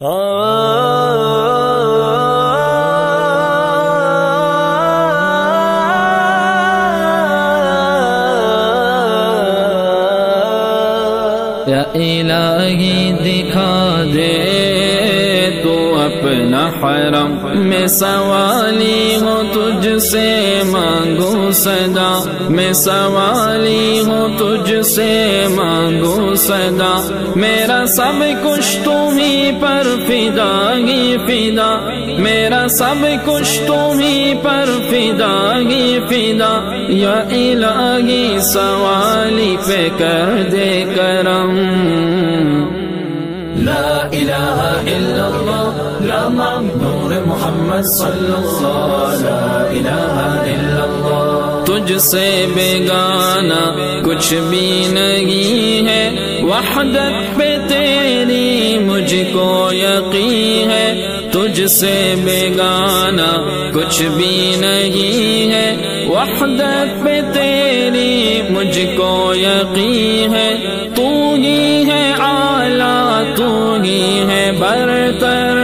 یا الہی دکھا دے تو اپنا حرم، میں سوالی ہوں تجھ سے مانگوں صدا، میں سوالی ہوں تجھ سے مانگوں صدا، میرا سب کچھ تمہیں پر فدا ہی فدا، میرا سب کچھ تمہیں پر فدا ہی فدا، یا الہی سوالی پہ کر دے کرم۔ لا الہ الا اللہ، لا نور محمد صلی اللہ، لا الہ الا اللہ۔ تجھ سے بیگانہ کچھ بھی نہیں ہے، وحدت پہ تیری مجھ کو یقین ہے، تجھ سے بیگانہ کچھ بھی نہیں ہے، وحدت پہ تیری مجھ کو یقین ہے، تو ہی ہے اعلیٰ، تو ہی ہے برتر،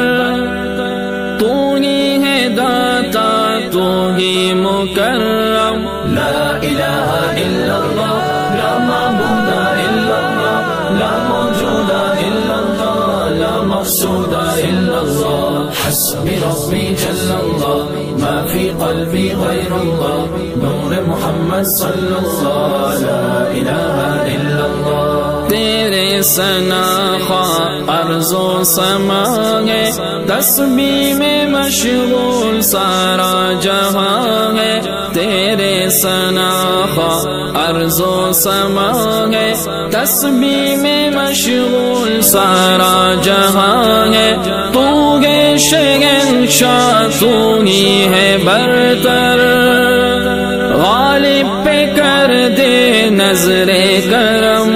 تو ہی ہے داتا، تو ہی مکرم۔ لا الہ الا اللہ، لا معبود الا اللہ، لا موجود الا اللہ، لا مقصود الا اللہ، حسبی ربی جل اللہ، ما فی قلبی غیر اللہ، نور محمد صلی اللہ، لا الہ الا اللہ۔ تیرے ثنا خواہ ارض و سما ہے، تسبیح میں مشغول سارا جہاں ہے، تیرے ثنا خواہ ارض و سما ہے، تسبیح میں مشغول سارا جہاں ہے، تو ہے شہنشاہ، تو ہی ہے برتر، غالب پہ کر دے نظر کرم۔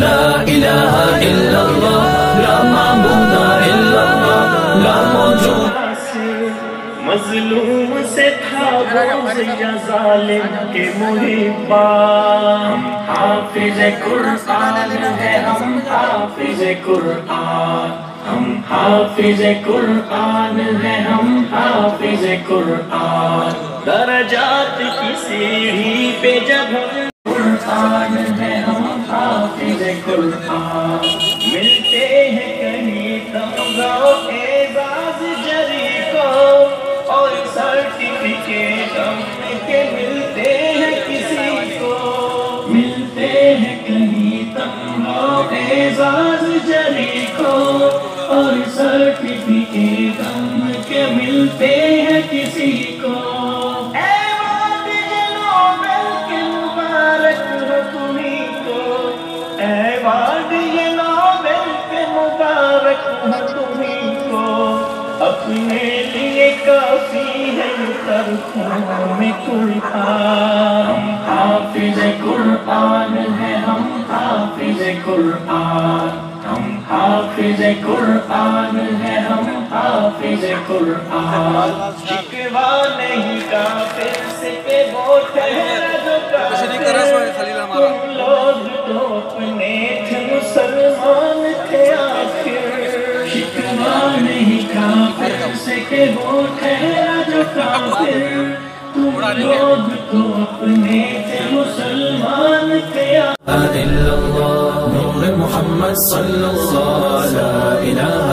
لا الہ الا اللہ، لا معبود الا اللہ، لا موجود۔ مظلوم سے تھا بغض یا ظالم کے محبا، ہم حافظ قرآن ہے، ہم حافظ قرآن، ہم حافظ قرآن ہے، ہم حافظ قرآن، درجات کی سیڑھی پہ جب ہم قرآن ہے، ہم حافظ قرآن، ملتے ہیں کہیں تمغہ اعزاز جری کو، اور سرٹیفکیٹ ہم کے ملتے ہیں کسی کو، ملتے ہیں کہیں تمغہ اعزاز جری کو، اور سرٹیفکیٹ ہم کے ملتے ہیں کسی کو۔ اپنے لیے کافی ہے ترخوں میں قرآن، ہم حافظ قرآن ہے، ہم حافظ قرآن، ہم حافظ قرآن ہے، ہم حافظ قرآن، شکوہ نہیں کافر سے کہ وہ ٹھہرا جو کافر، تم لوگ تو اپنے تھے مسلمان تھے آخر، شکوہ نہیں کافر سے کہ وہ ٹھہرا جو کافر، تم لوگ تو اپنے تھے مسلمان تھے آخر۔ نور محمد صلی اللہ، لا الہ